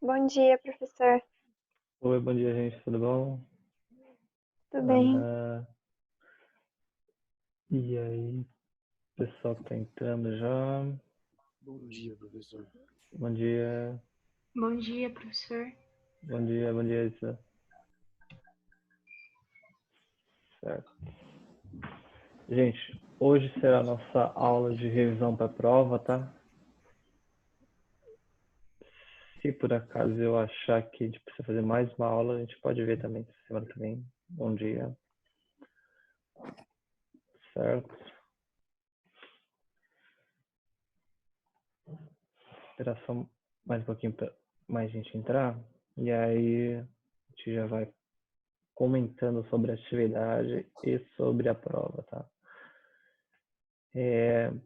Bom dia, professor. Oi, bom dia, gente, tudo bom? Tudo bem? Ah, e aí, pessoal que tá entrando já. Bom dia, professor. Bom dia, Bom dia, professor. bom dia, Isa. Certo. Gente, hoje será a nossa aula de revisão para a prova, tá? Se por acaso eu achar que a gente precisa fazer mais uma aula, a gente pode ver também semana que vem. Bom dia. Certo. Esperar só mais um pouquinho para mais gente entrar. E aí a gente já vai comentando sobre a atividade e sobre a prova, tá?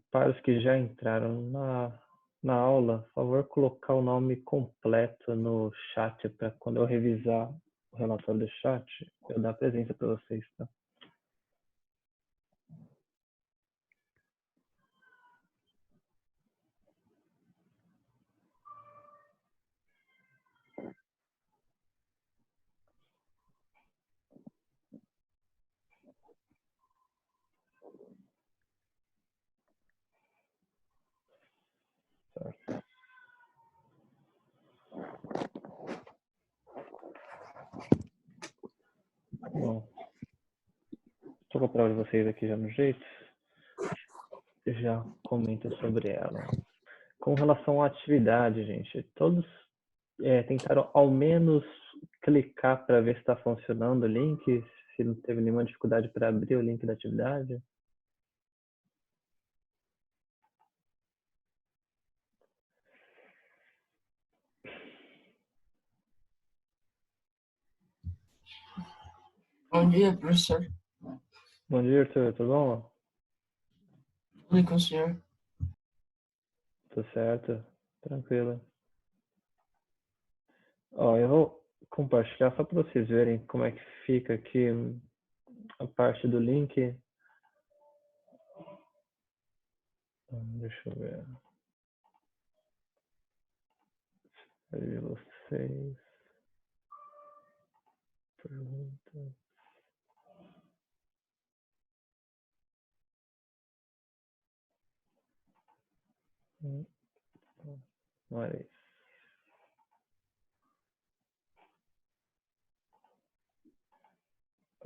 Para os que já entraram na aula, por favor, colocar o nome completo no chat para quando eu revisar o relatório do chat, eu dar presença para vocês, tá? Certo. Bom, estou com a prova de vocês aqui já no jeito, já comento sobre ela. Com relação à atividade, gente, todos tentaram ao menos clicar para ver se está funcionando o link, se não teve nenhuma dificuldade para abrir o link da atividade. Bom dia, professor. Bom dia, Arthur, tudo bom? Tudo bem com o senhor? Tudo certo? Tranquilo. Ó, eu vou compartilhar só para vocês verem como é que fica aqui a parte do link. Deixa eu ver. Aí vocês. Pergunta. Olha isso.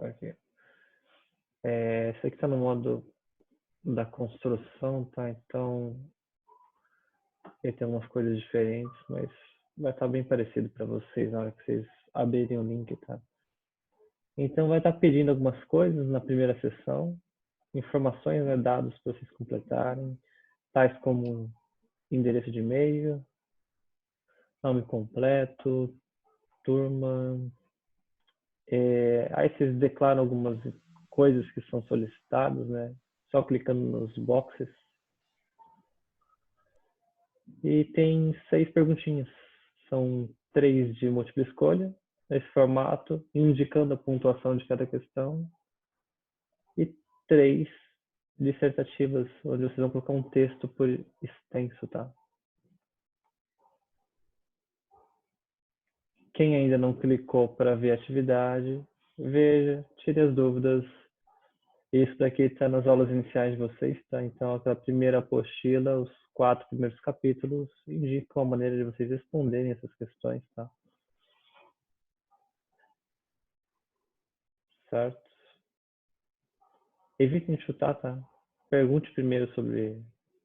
Aqui. Esse aqui está no modo da construção, tá? Então, ele tem algumas coisas diferentes, mas vai estar bem parecido para vocês na hora que vocês abrirem o link, tá? Então, vai estar pedindo algumas coisas na primeira sessão, informações, né, dados para vocês completarem, tais como endereço de e-mail, nome completo, turma. Aí vocês declaram algumas coisas que são solicitadas, né? Só clicando nos boxes. E tem 6 perguntinhas. São 3 de múltipla escolha, nesse formato, indicando a pontuação de cada questão. E 3 dissertativas, onde vocês vão colocar um texto por extenso, tá? Quem ainda não clicou para ver a atividade, veja, tire as dúvidas. Isso daqui está nas aulas iniciais de vocês, tá? Então, aquela primeira apostila, os 4 primeiros capítulos, indicam a maneira de vocês responderem essas questões, tá? Certo? Evitem chutar, tá? Pergunte primeiro sobre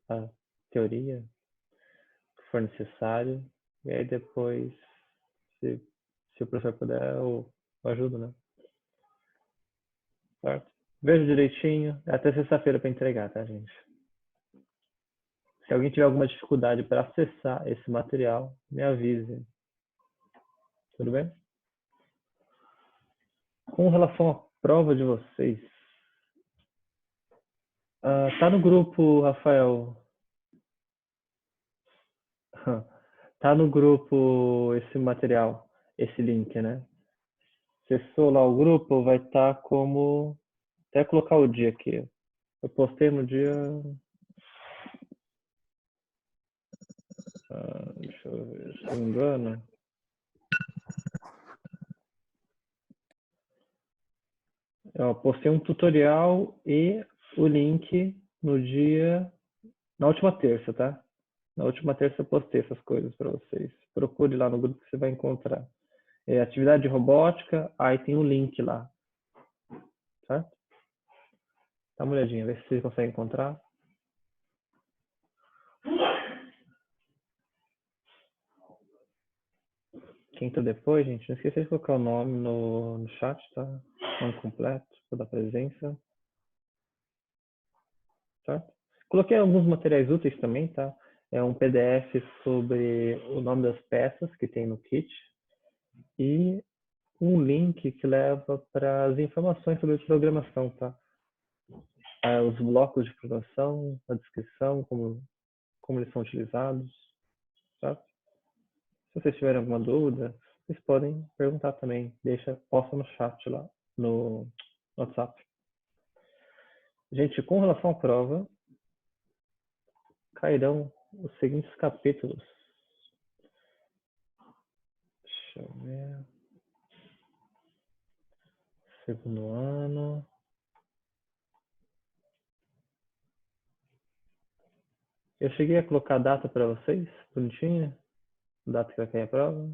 a teoria, se for necessário, e aí depois, se, se o professor puder, eu ajudo, né? Certo? Veja direitinho, é até sexta-feira para entregar, tá, gente? Se alguém tiver alguma dificuldade para acessar esse material, me avise. Tudo bem? Com relação à prova de vocês, tá no grupo, Rafael. Tá no grupo esse material, esse link, né? Acessou lá o grupo, vai estar como. Até colocar o dia aqui. Eu postei no dia. Deixa eu ver, se não me engano. Eu postei um tutorial e o link na última terça, tá? Na última terça eu postei essas coisas para vocês. Procure lá no grupo que você vai encontrar. Atividade de robótica, aí tem um link lá, certo? Dá uma olhadinha, vê se vocês conseguem encontrar. Quem entrou depois, gente, não esqueça de colocar o nome no chat, tá? Nome completo, toda a presença. Certo? Coloquei alguns materiais úteis também, tá? É um PDF sobre o nome das peças que tem no kit e um link que leva para as informações sobre programação, tá? Os blocos de programação, a descrição, como eles são utilizados, certo? Se vocês tiverem alguma dúvida, vocês podem perguntar também. Posta no chat lá, no WhatsApp. Gente, com relação à prova, cairão os seguintes capítulos. Deixa eu ver. Segundo ano. Eu cheguei a colocar a data para vocês, bonitinha. Data que vai cair a prova.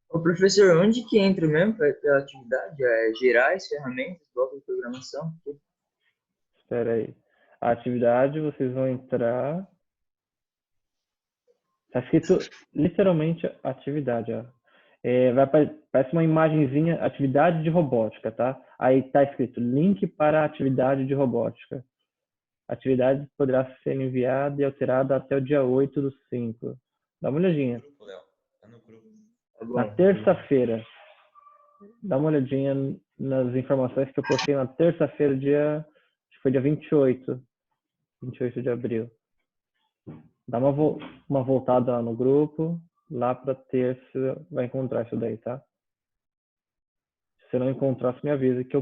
Ô, professor, onde que entra mesmo pela atividade? Gerais, ferramentas, bloco de programação? Espera aí. A atividade, vocês vão entrar. Tá escrito literalmente atividade, ó. Parece uma imagenzinha, atividade de robótica, tá? Aí tá escrito link para a atividade de robótica. A atividade poderá ser enviada e alterada até o dia 8/5. Dá uma olhadinha. Tá bom. Na terça-feira. Dá uma olhadinha nas informações que eu postei na terça-feira, acho que foi dia 28 de abril. Dá uma voltada lá no grupo, lá para terça vai encontrar isso daí, tá? Se você não encontrar, você me avisa que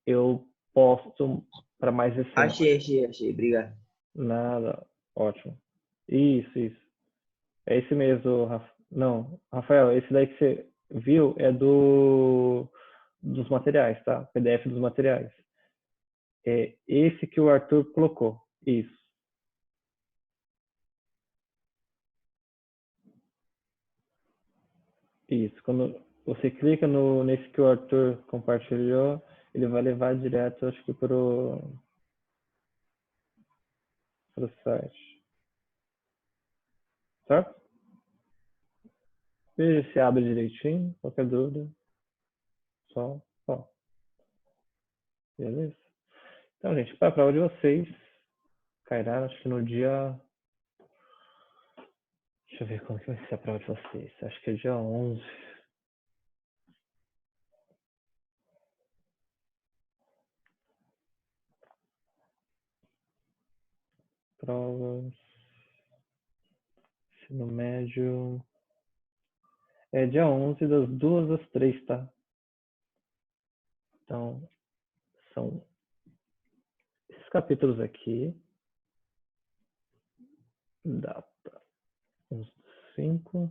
eu posto para mais recente. Achei. Obrigado. Nada, ótimo. Isso. É esse mesmo, não, Rafael, esse daí que você viu é dos materiais, tá? PDF dos materiais. É esse que o Arthur colocou. Isso. Quando você clica nesse que o Arthur compartilhou, ele vai levar direto, acho que pro site. Certo? Veja se abre direitinho. Qualquer dúvida, só. Beleza? Então, gente, para a prova de vocês, cairá, acho que no dia... Deixa eu ver quando que vai ser a prova de vocês. Acho que é dia 11. Provas. Ensino médio. É dia 11, das 2 às 3, tá? Então, são esses capítulos aqui. Data. Uns 5.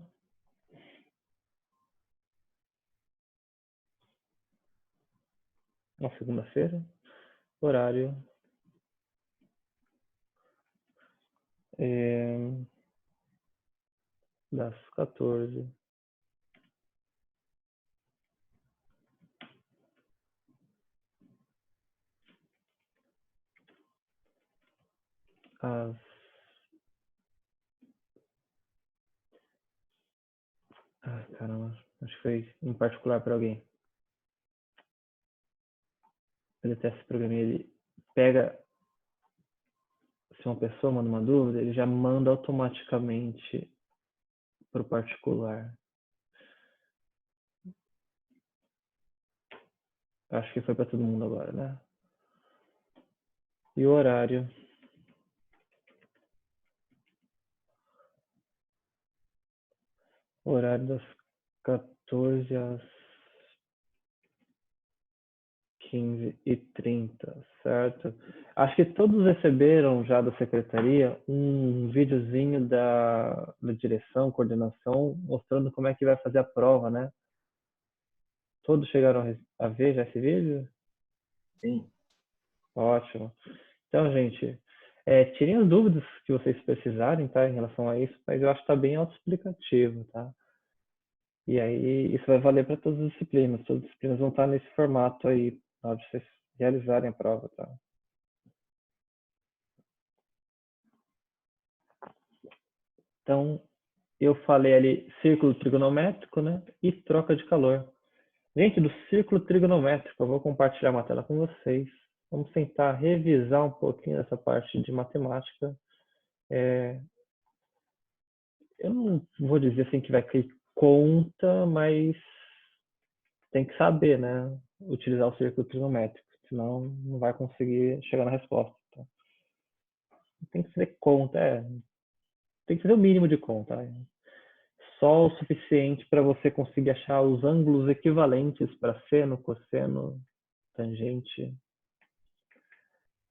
Na segunda-feira. Horário. Das 14 às caramba, acho que foi em particular para alguém. Ele testa esse programinha, ele pega, se uma pessoa manda uma dúvida, ele já manda automaticamente para o particular. Acho que foi para todo mundo agora, né? E o horário. Horário das 14 às 15h30, certo? Acho que todos receberam já da secretaria um videozinho da direção, coordenação, mostrando como é que vai fazer a prova, né? Todos chegaram a ver já esse vídeo? Sim. Ótimo. Então, gente, tirem as dúvidas que vocês precisarem, tá, em relação a isso, mas eu acho que está bem autoexplicativo, tá? E aí, isso vai valer para todas as disciplinas. Todas as disciplinas vão estar nesse formato aí, na hora de vocês realizarem a prova, tá? Então, eu falei ali círculo trigonométrico, né? E troca de calor. Gente, do círculo trigonométrico, eu vou compartilhar uma tela com vocês. Vamos tentar revisar um pouquinho essa parte de matemática. Eu não vou dizer assim que vai cair conta, mas tem que saber, né? Utilizar o círculo trigonométrico, senão não vai conseguir chegar na resposta. Tá? Tem que fazer conta, tem que fazer o mínimo de conta. Só o suficiente para você conseguir achar os ângulos equivalentes para seno, cosseno, tangente,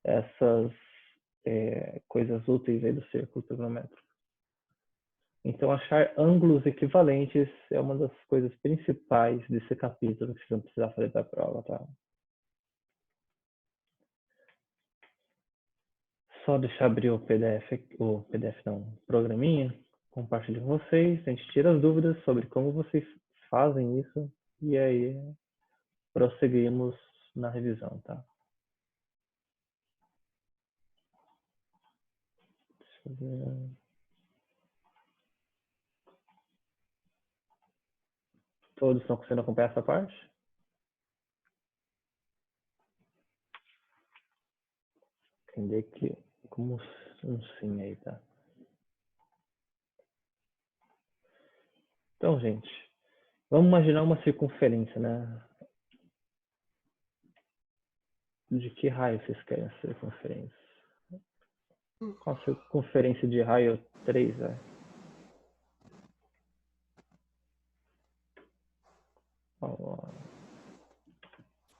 essas coisas úteis aí do círculo trigonométrico. Então, achar ângulos equivalentes é uma das coisas principais desse capítulo que vocês vão precisar fazer para a prova, tá? Só deixar abrir o PDF não, o programinha, compartilho com vocês, a gente tira as dúvidas sobre como vocês fazem isso e aí prosseguimos na revisão, tá? Deixa eu ver. Todos estão conseguindo acompanhar essa parte? Entender que como um sim aí, tá? Então, gente, vamos imaginar uma circunferência, né? De que raio vocês querem a circunferência? Qual a circunferência de raio 3,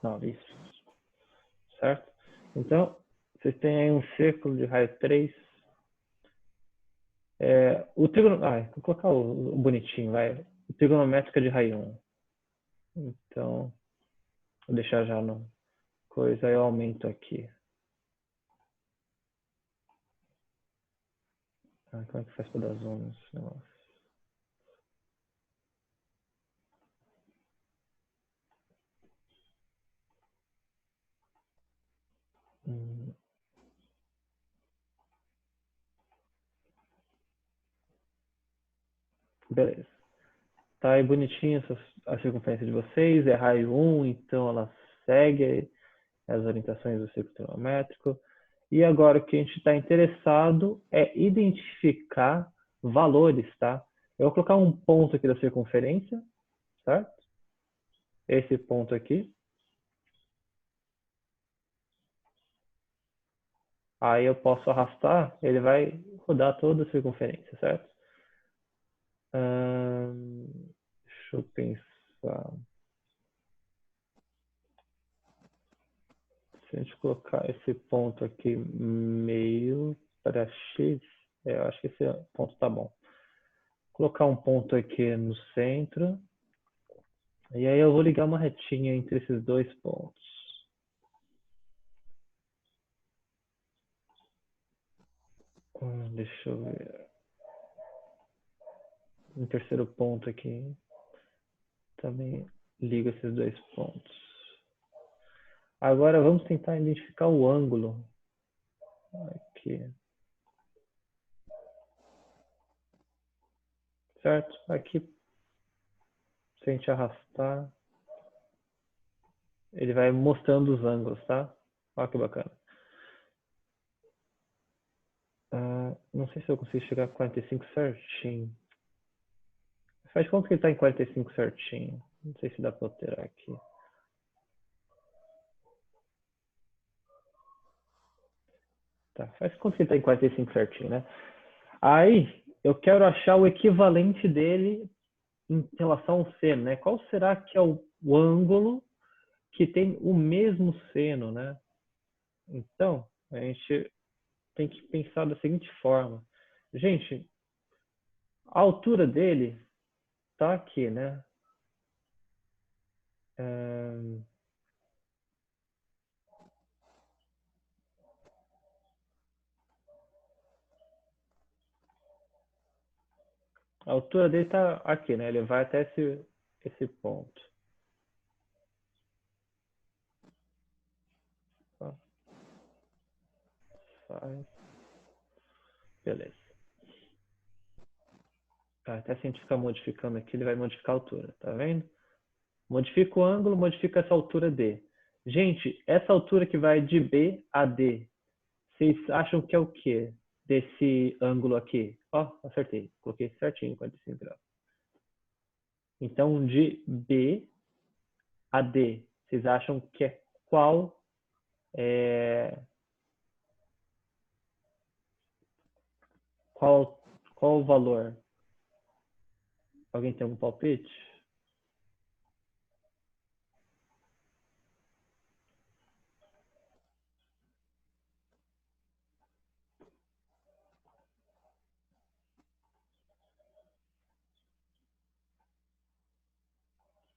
Não, isso. Certo? Então, vocês têm aí um círculo de raio 3. Vou colocar o bonitinho, vai. O trigonométrico é de raio 1. Então, vou deixar já no coisa, eu aumento aqui. Como é que faz para dar zoom nesse negócio? Beleza. Tá aí bonitinho a circunferência de vocês, é raio 1, então ela segue as orientações do círculo trigonométrico. E agora o que a gente está interessado é identificar valores, tá? Eu vou colocar um ponto aqui da circunferência, certo? Esse ponto aqui. Aí eu posso arrastar, ele vai rodar toda a circunferência, certo? Deixa eu pensar. Se a gente colocar esse ponto aqui meio para X, eu acho que esse ponto tá bom. Colocar um ponto aqui no centro. E aí eu vou ligar uma retinha entre esses dois pontos. Deixa eu ver. Um terceiro ponto aqui. Também ligo esses dois pontos. Agora vamos tentar identificar o ângulo. Aqui. Certo? Aqui, se a gente arrastar, ele vai mostrando os ângulos, tá? Olha que bacana. Não sei se eu consigo chegar a 45 certinho. Faz conta que ele está em 45 certinho. Não sei se dá para alterar aqui. Tá, faz conta que ele está em 45 certinho, né? Aí, eu quero achar o equivalente dele em relação ao seno, né? Qual será que é o ângulo que tem o mesmo seno, né? Então, a gente tem que pensar da seguinte forma. Gente, a altura dele tá aqui, né? A altura dele está aqui, né? Ele vai até esse ponto. Tá? Faz. Beleza. Até se a gente ficar modificando aqui, ele vai modificar a altura, tá vendo? Modifica o ângulo, modifica essa altura D. Gente, essa altura que vai de B a D, vocês acham que é o quê? Desse ângulo aqui? Ó, acertei. Coloquei certinho, 45 graus. Então, de B a D, vocês acham que é qual qual o valor? Alguém tem algum palpite?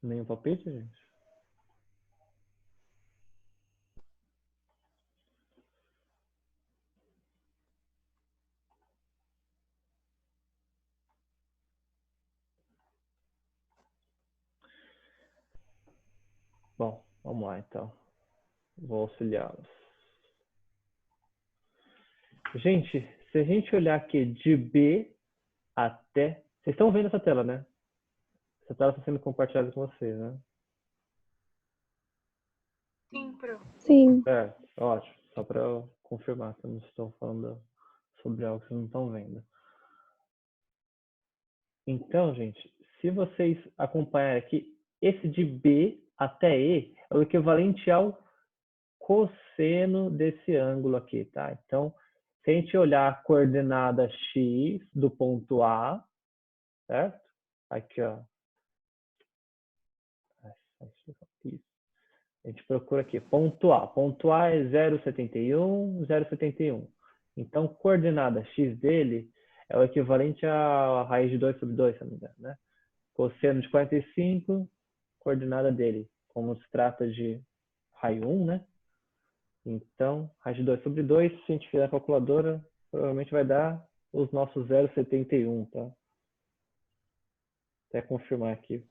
Nenhum palpite, gente? Bom, vamos lá então. Vou auxiliá-los. Gente, se a gente olhar aqui de B até... Vocês estão vendo essa tela, né? Essa tela está sendo compartilhada com vocês, né? Sim, pro. Sim. Ótimo. Só para eu confirmar que eu não estou falando sobre algo que vocês não estão vendo. Então, gente, se vocês acompanharem aqui, esse de B até E é o equivalente ao cosseno desse ângulo aqui, tá? Então, se a gente olhar a coordenada X do ponto A, certo? Aqui, ó. Isso. A gente procura aqui, ponto A. Ponto A é 0,71, 0,71. Então, coordenada X dele é o equivalente a raiz de 2 sobre 2, se não me engano, né? Cosseno de 45, coordenada dele. Como se trata de raio 1, né? Então, raiz de 2 sobre 2, se a gente fizer a calculadora, provavelmente vai dar os nossos 0,71, tá? Até confirmar aqui.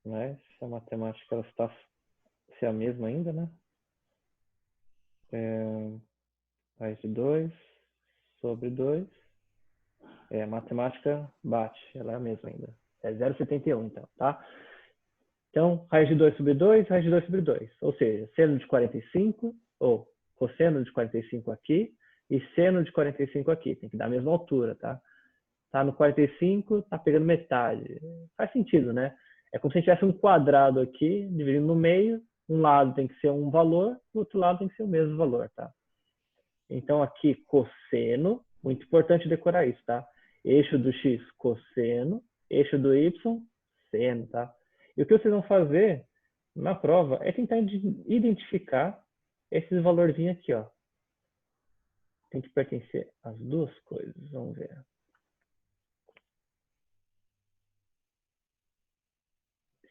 Mas a matemática ela está se é a mesma ainda, né? Raiz de 2 sobre 2. A matemática bate, ela é a mesma ainda. É 0,71, então, tá? Então, raiz de 2 sobre 2, raiz de 2 sobre 2. Ou seja, seno de 45, ou cosseno de 45 aqui, e seno de 45 aqui. Tem que dar a mesma altura, tá? Tá no 45, tá pegando metade. Faz sentido, né? É como se a gente tivesse um quadrado aqui, dividindo no meio. Um lado tem que ser um valor, o outro lado tem que ser o mesmo valor, tá? Então, aqui, cosseno. Muito importante decorar isso, tá? Eixo do x, cosseno. Eixo do y, seno, tá? E o que vocês vão fazer na prova é tentar identificar esses valorzinhos aqui, ó. Tem que pertencer às duas coisas. Vamos ver.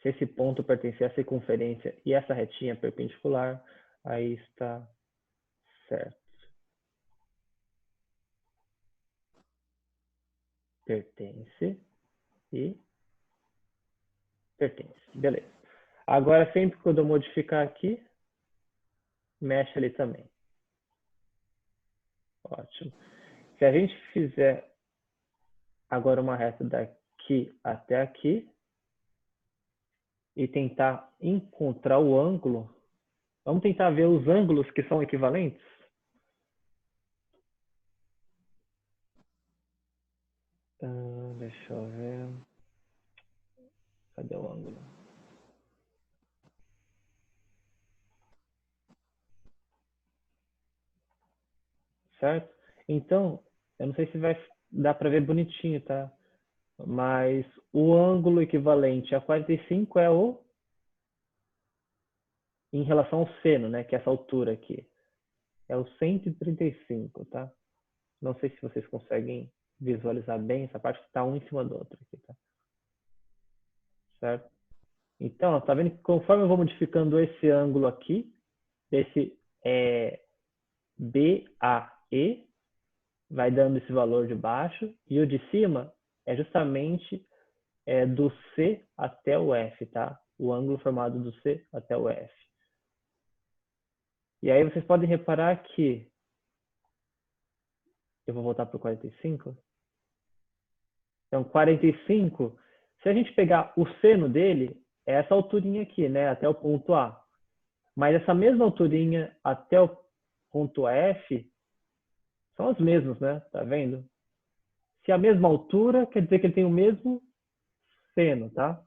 Se esse ponto pertencer à circunferência e essa retinha perpendicular, aí está certo. Pertence e pertence. Beleza. Agora, sempre que eu dou modificar aqui, mexe ali também. Ótimo. Se a gente fizer agora uma reta daqui até aqui e tentar encontrar o ângulo, vamos tentar ver os ângulos que são equivalentes? Deixa eu ver. Cadê o ângulo? Certo? Então, eu não sei se vai dar para ver bonitinho, tá? Mas o ângulo equivalente a 45 é o em relação ao seno, né? Que é essa altura aqui. É o 135, tá? Não sei se vocês conseguem visualizar bem essa parte que está um em cima do outro aqui, tá? Certo? Então, tá vendo que conforme eu vou modificando esse ângulo aqui, desse BAE, vai dando esse valor de baixo, e o de cima é justamente do C até o F, tá? O ângulo formado do C até o F. E aí vocês podem reparar que... Eu vou voltar para o 45. Então, 45, se a gente pegar o seno dele, é essa alturinha aqui, né? Até o ponto A. Mas essa mesma alturinha até o ponto F são as mesmas, né? Tá vendo? Se a mesma altura, quer dizer que ele tem o mesmo seno, tá?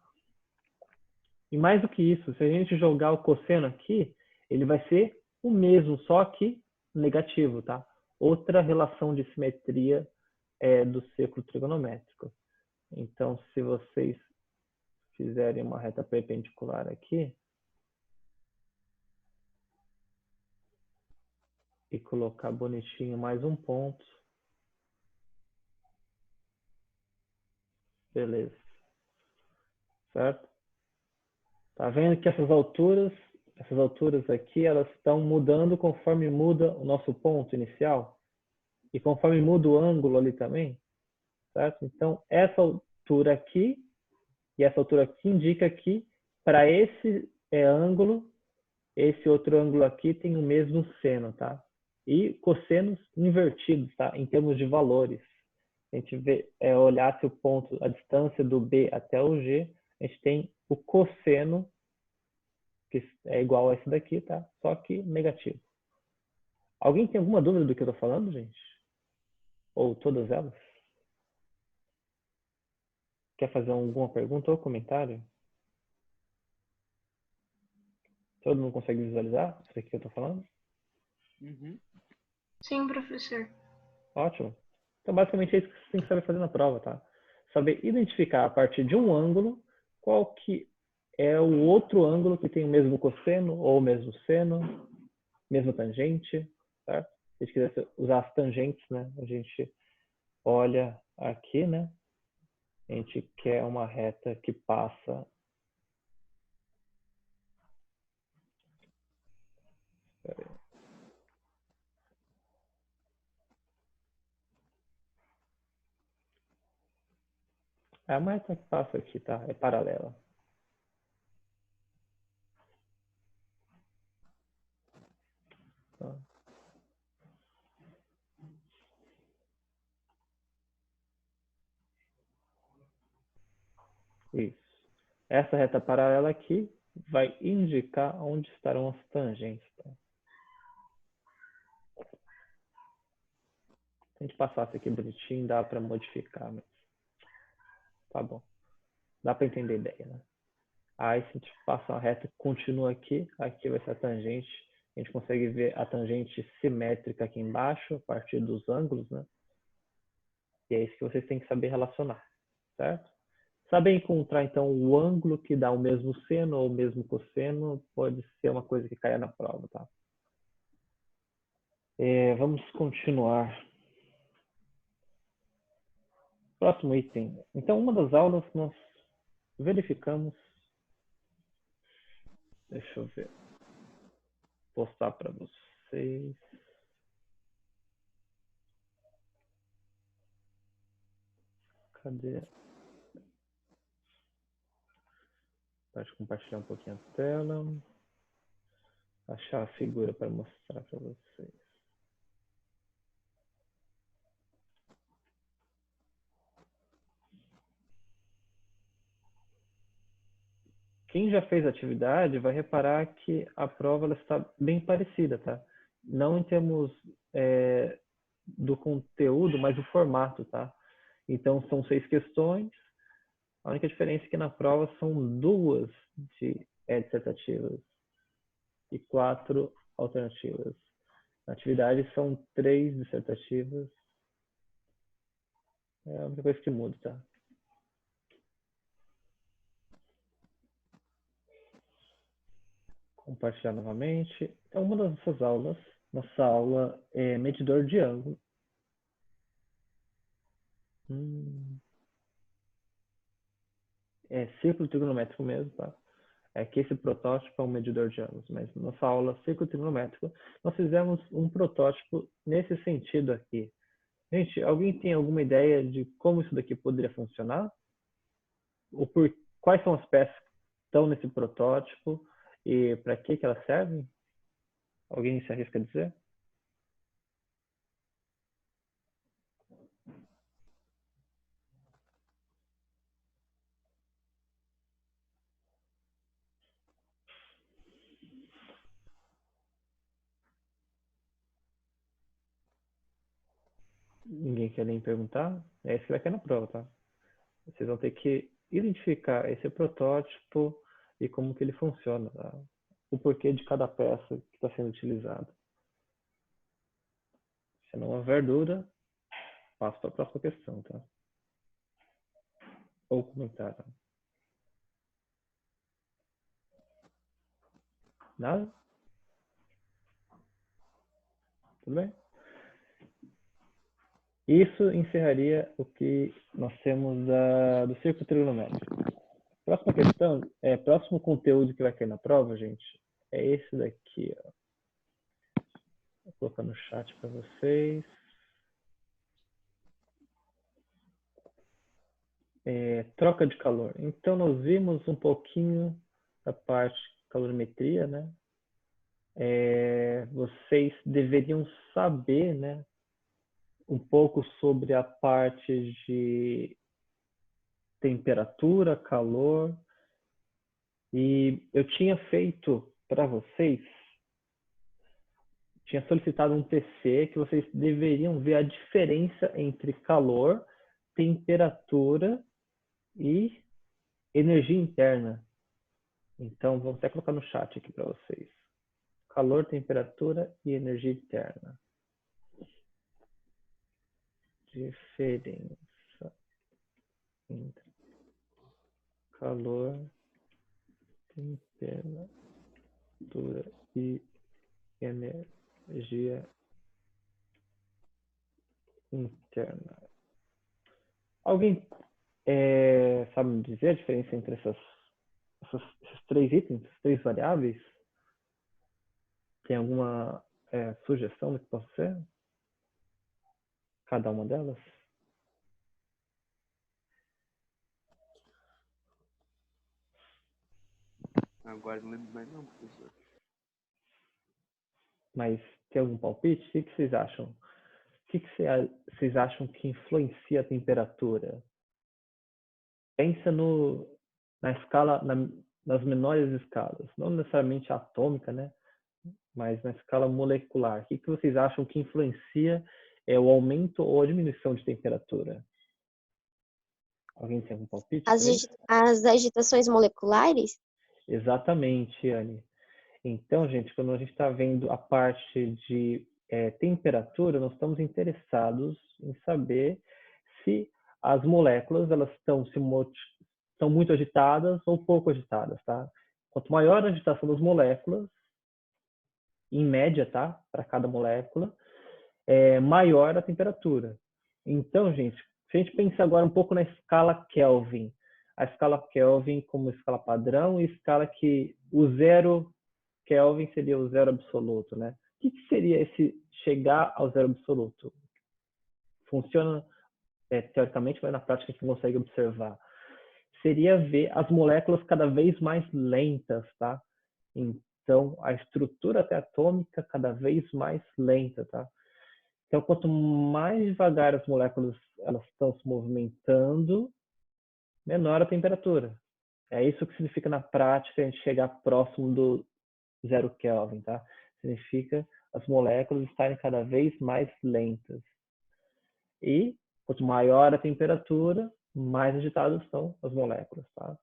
E mais do que isso, se a gente jogar o cosseno aqui, ele vai ser o mesmo, só que negativo, tá? Outra relação de simetria do círculo trigonométrico. Então, se vocês fizerem uma reta perpendicular aqui e colocar bonitinho mais um ponto, beleza, certo? Tá vendo que essas alturas aqui, elas estão mudando conforme muda o nosso ponto inicial e conforme muda o ângulo ali também, certo? Então, essa altura aqui e essa altura aqui indica que para esse ângulo, esse outro ângulo aqui tem o mesmo seno, tá? E cossenos invertidos, tá? Em termos de valores. A gente olhar se o ponto, a distância do B até o G, a gente tem o cosseno, que é igual a esse daqui, tá? Só que negativo. Alguém tem alguma dúvida do que eu estou falando, gente? Ou todas elas? Quer fazer alguma pergunta ou comentário? Todo mundo consegue visualizar isso aqui que eu estou falando? Uhum. Sim, professor. Ótimo. Então, basicamente, é isso que você tem que saber fazer na prova, tá? Saber identificar a partir de um ângulo qual que é o outro ângulo que tem o mesmo cosseno ou o mesmo seno, mesma tangente, certo? Se a gente quiser usar as tangentes, né? A gente olha aqui, né? A gente quer uma reta que passa... Espera aí. É uma reta que passa aqui, tá? É paralela. Tá? Isso. Essa reta paralela aqui vai indicar onde estarão as tangentes. Tá? Se a gente passasse aqui bonitinho, dá para modificar, mas tá bom. Dá para entender a ideia, né? Aí se a gente passa uma reta, continua aqui, aqui vai ser a tangente. A gente consegue ver a tangente simétrica aqui embaixo, a partir dos ângulos, né? E é isso que vocês têm que saber relacionar, certo? Saber encontrar, então, o ângulo que dá o mesmo seno ou o mesmo cosseno pode ser uma coisa que caia na prova, tá? Vamos continuar. Próximo item. Então, uma das aulas nós verificamos... Deixa eu ver. Postar para vocês. Cadê? Pode compartilhar um pouquinho a tela. Achar a figura para mostrar para vocês. Quem já fez atividade vai reparar que a prova ela está bem parecida, tá? Não em termos do conteúdo, mas do formato, tá? Então, são 6 questões. A única diferença é que na prova são 2 dissertativas e 4 alternativas. Na atividade são 3 dissertativas. É a única coisa que muda, tá? Compartilhar novamente. Então, uma das nossas aulas, nossa aula é medidor de ângulo. É círculo trigonométrico mesmo, tá? É que esse protótipo é um medidor de ângulos, mas nossa aula círculo trigonométrico, nós fizemos um protótipo nesse sentido aqui. Gente, alguém tem alguma ideia de como isso daqui poderia funcionar? Ou quais são as peças que estão nesse protótipo e para que elas servem? Alguém se arrisca a dizer? Ninguém quer nem perguntar? É isso que vai cair na prova, tá? Vocês vão ter que identificar esse protótipo e como que ele funciona, tá? O porquê de cada peça que está sendo utilizada. Se não houver dúvida, passo para a próxima questão, tá? Ou comentário. Nada? Tudo bem? Isso encerraria o que nós temos do círculo trigonométrico. Próxima questão, próximo conteúdo que vai cair na prova, gente, é esse daqui, ó. Vou colocar no chat para vocês. Troca de calor. Então, nós vimos um pouquinho da parte de calorimetria, né? Vocês deveriam saber, né, um pouco sobre a parte de temperatura, calor. E eu tinha feito para vocês, tinha solicitado um TC que vocês deveriam ver a diferença entre calor, temperatura e energia interna. Então, vou até colocar no chat aqui para vocês. Calor, temperatura e energia interna. Diferença entre calor, temperatura e energia interna. Alguém sabe me dizer a diferença entre esses três itens, essas três variáveis? Tem alguma sugestão do que possa ser? Cada uma delas? Agora não lembro mais não, professor. Mas tem algum palpite? O que vocês acham? O que vocês acham que influencia a temperatura? Pensa na escala, nas menores escalas, não necessariamente atômica, né? Mas na escala molecular. O que vocês acham que influencia o aumento ou a diminuição de temperatura? Alguém tem algum palpite? As agitações moleculares? Exatamente, Anne. Então, gente, quando a gente está vendo a parte de temperatura, nós estamos interessados em saber se as moléculas elas estão muito agitadas ou pouco agitadas, tá? Quanto maior a agitação das moléculas, em média, tá? Para cada molécula, maior a temperatura. Então, gente, se a gente pensar agora um pouco na escala Kelvin, a escala Kelvin como escala padrão e escala que o zero Kelvin seria o zero absoluto, né? O que seria esse chegar ao zero absoluto? Funciona teoricamente, mas na prática a gente não consegue observar. Seria ver as moléculas cada vez mais lentas, tá? Então, a estrutura até atômica cada vez mais lenta, tá? Então, quanto mais devagar as moléculas elas estão se movimentando, menor a temperatura. É isso que significa na prática a gente chegar próximo do zero Kelvin, tá? Significa as moléculas estarem cada vez mais lentas. E quanto maior a temperatura, mais agitadas são as moléculas, tá?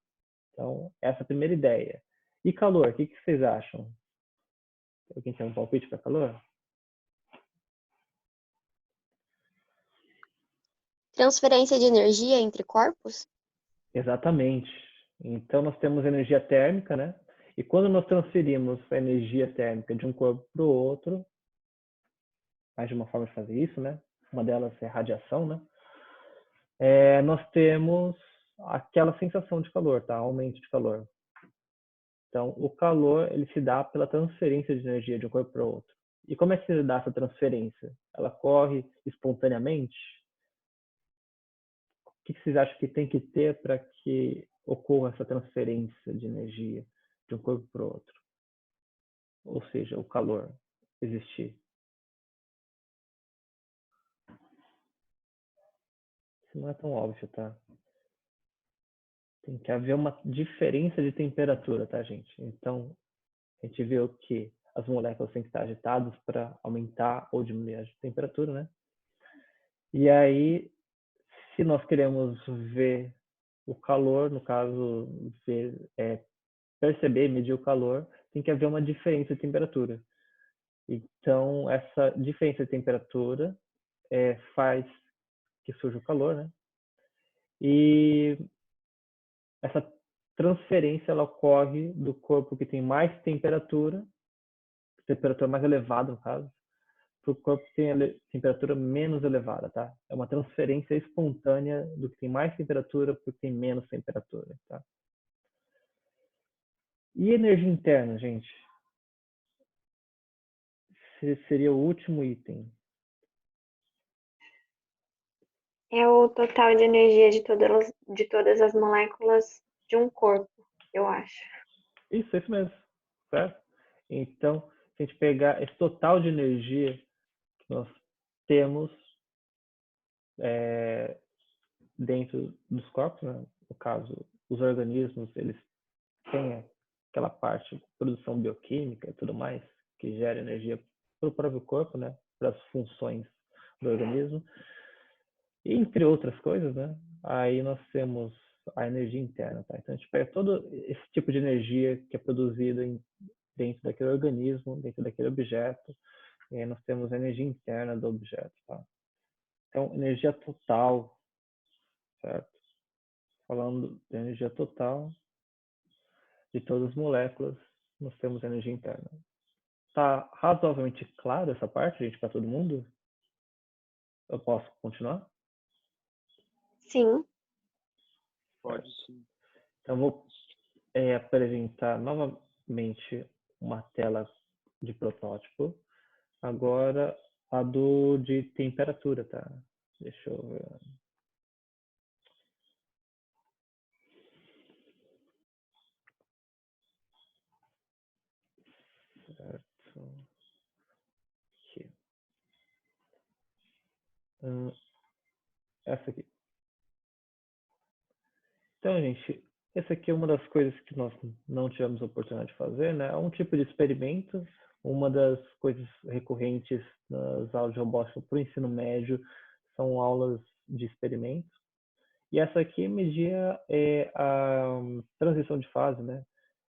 Então, essa é a primeira ideia. E calor, o que vocês acham? Alguém tem um palpite para calor? Transferência de energia entre corpos? Exatamente. Então, nós temos energia térmica, né? E quando nós transferimos a energia térmica de um corpo para o outro, mais de uma forma de fazer isso, né? Uma delas é radiação, né? Nós temos aquela sensação de calor, tá? Aumento de calor. Então, o calor ele se dá pela transferência de energia de um corpo para o outro. E como é que se dá essa transferência? Ela ocorre espontaneamente? O que vocês acham que tem que ter para que ocorra essa transferência de energia de um corpo para o outro? Ou seja, o calor existir. Isso não é tão óbvio, tá? Tem que haver uma diferença de temperatura, tá, gente? Então, a gente viu que as moléculas têm que estar agitadas para aumentar ou diminuir a temperatura, né? E aí, se nós queremos ver o calor, no caso, perceber, medir o calor, tem que haver uma diferença de temperatura. Então, essa diferença de temperatura faz que surja o calor, né? E essa transferência ela ocorre do corpo que tem mais temperatura mais elevada, no caso, para o corpo que tem temperatura menos elevada, tá? É uma transferência espontânea do que tem mais temperatura para o que tem menos temperatura, tá? E energia interna, gente? Seria o último item. É o total de energia de todas as moléculas de um corpo, eu acho. Isso mesmo, certo? Então, se a gente pegar esse total de energia que nós temos dentro dos corpos, né? No caso, os organismos, eles têm aquela parte de produção bioquímica e tudo mais, que gera energia para o próprio corpo, né? Para as funções do organismo. E, entre outras coisas, né? Aí nós temos a energia interna, tá? Então a gente pega todo esse tipo de energia que é produzida dentro daquele organismo, dentro daquele objeto, e aí nós temos a energia interna do objeto, tá? Então, energia total, certo? Falando de energia total de todas as moléculas, nós temos energia interna. Tá razoavelmente claro essa parte, gente, para todo mundo? Eu posso continuar? Sim. Pode sim. Então, vou apresentar novamente uma tela de protótipo. Agora, a de temperatura, tá? Deixa eu ver. Certo. Aqui. Essa aqui. Então, gente, essa aqui é uma das coisas que nós não tivemos a oportunidade de fazer, né? É um tipo de experimento. Uma das coisas recorrentes nas aulas de robótica para o ensino médio são aulas de experimentos. E essa aqui media a transição de fase, né?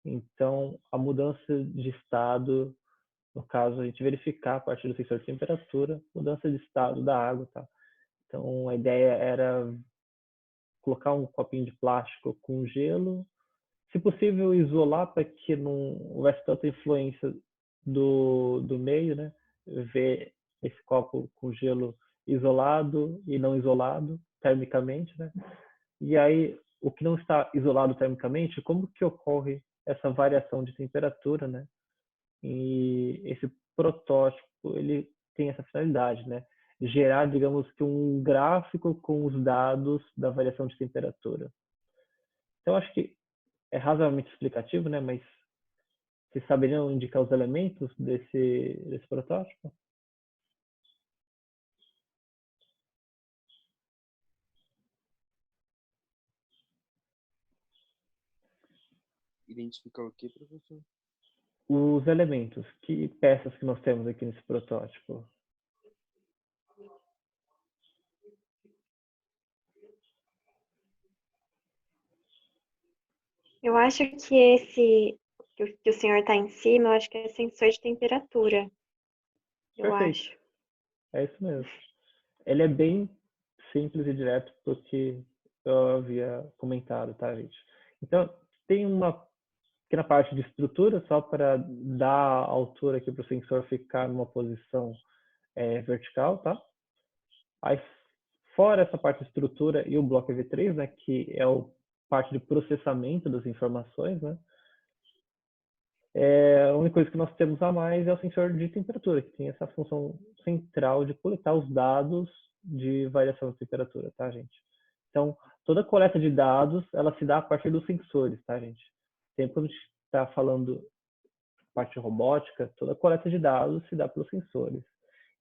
Então, a mudança de estado, no caso, a gente verificar a partir do sensor de temperatura, mudança de estado da água, tá? Então, a ideia era colocar um copinho de plástico com gelo, se possível isolar para que não houvesse tanta influência do meio, né? Ver esse copo com gelo isolado e não isolado termicamente, né? E aí, o que não está isolado termicamente, como que ocorre essa variação de temperatura, né? E esse protótipo, ele tem essa finalidade, né? Gerar, digamos que um gráfico com os dados da variação de temperatura. Então, acho que é razoavelmente explicativo, né? Mas vocês saberiam indicar os elementos desse protótipo? Identificar o que, professor? Os elementos, que peças que nós temos aqui nesse protótipo? Eu acho que esse que o senhor está em cima, eu acho que é sensor de temperatura. Eu Perfeito. acho. É isso mesmo. Ele é bem simples e direto porque eu havia comentado, tá, gente? Então, tem uma pequena parte de estrutura só para dar a altura aqui para o sensor ficar numa posição vertical, tá? Aí, fora essa parte de estrutura e o bloco EV3, né, que é a parte de processamento das informações, né? A única coisa que nós temos a mais é o sensor de temperatura, que tem essa função central de coletar os dados de variação de temperatura, tá, gente? Então, toda a coleta de dados, ela se dá a partir dos sensores, tá, gente? Sempre quando a gente está falando parte robótica, toda a coleta de dados se dá pelos sensores.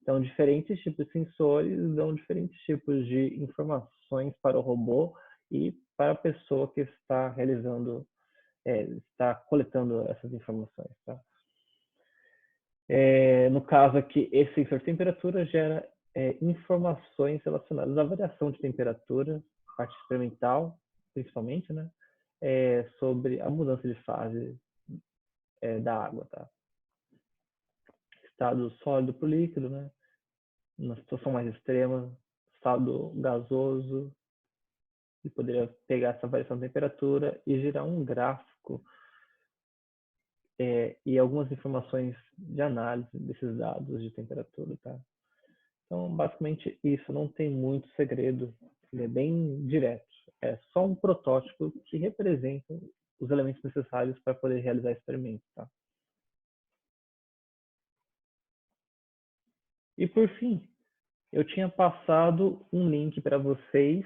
Então, diferentes tipos de sensores dão diferentes tipos de informações para o robô e para a pessoa que está realizando, está coletando essas informações, tá? No caso aqui, esse sensor de temperatura gera informações relacionadas à variação de temperatura, parte experimental, principalmente, né? Sobre a mudança de fase da água, tá? Estado sólido para o líquido, né? Na situação mais extrema, estado gasoso, e poderia pegar essa variação de temperatura e gerar um gráfico e algumas informações de análise desses dados de temperatura, tá? Então, basicamente isso, não tem muito segredo, ele é bem direto. É só um protótipo que representa os elementos necessários para poder realizar experimentos, tá? E por fim, eu tinha passado um link para vocês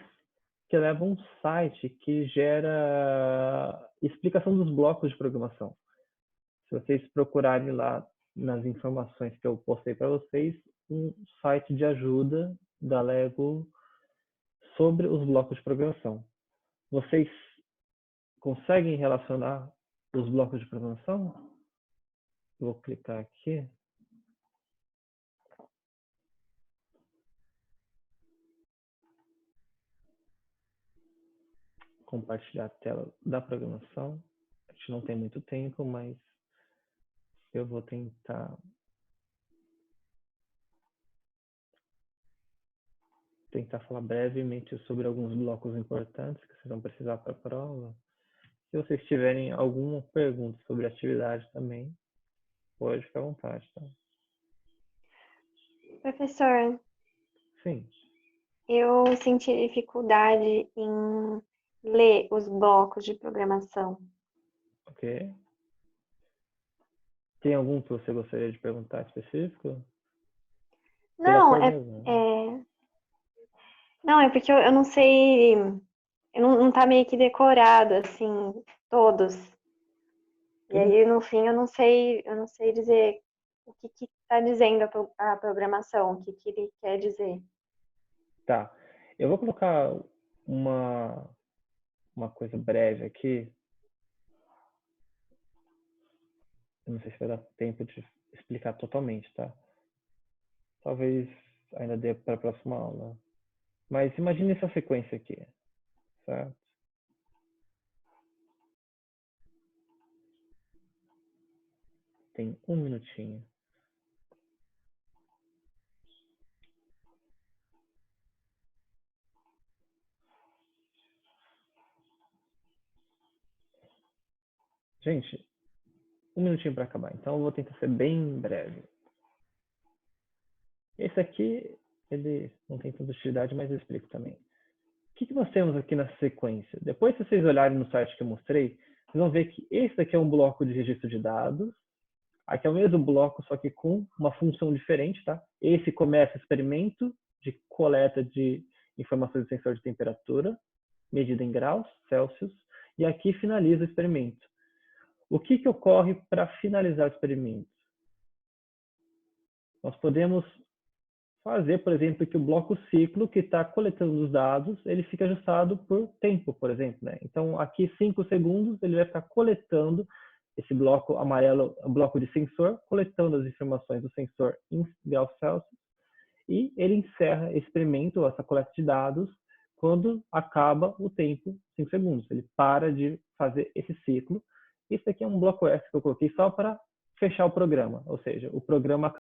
que leva um site que gera explicação dos blocos de programação. Se vocês procurarem lá nas informações que eu postei para vocês, um site de ajuda da Lego sobre os blocos de programação. Vocês conseguem relacionar os blocos de programação? Vou clicar aqui. Compartilhar a tela da programação. A gente não tem muito tempo, mas eu vou tentar falar brevemente sobre alguns blocos importantes que vocês vão precisar para a prova. Se vocês tiverem alguma pergunta sobre a atividade também, pode ficar à vontade, tá? Professor, Sim. eu senti dificuldade em ler os blocos de programação. Ok. Tem algum que você gostaria de perguntar específico? Não, Pela cor mesmo. Não, é porque eu não sei, não tá meio que decorado, assim, todos. E aí, no fim, eu não sei dizer o que está dizendo a programação, o que ele quer dizer. Tá. Eu vou colocar uma coisa breve aqui. Eu não sei se vai dar tempo de explicar totalmente, tá? Talvez ainda dê para a próxima aula. Mas imagine essa sequência aqui, certo? Tem um minutinho. Gente, um minutinho para acabar. Então eu vou tentar ser bem breve. Esse aqui, ele não tem tanta utilidade, mas eu explico também. O que nós temos aqui na sequência? Depois, se vocês olharem no site que eu mostrei, vocês vão ver que esse daqui é um bloco de registro de dados. Aqui é o mesmo bloco, só que com uma função diferente, tá? Esse começa o experimento de coleta de informações do sensor de temperatura, medida em graus Celsius, e aqui finaliza o experimento. O que ocorre para finalizar o experimento? Nós podemos fazer, por exemplo, que o bloco ciclo que está coletando os dados, ele fica ajustado por tempo, por exemplo, né? Então, aqui 5 segundos, ele vai ficar coletando esse bloco amarelo, bloco de sensor, coletando as informações do sensor em graus Celsius, e ele encerra esse experimento, essa coleta de dados, quando acaba o tempo, 5 segundos. Ele para de fazer esse ciclo. Esse aqui é um bloco extra que eu coloquei só para fechar o programa, ou seja, o programa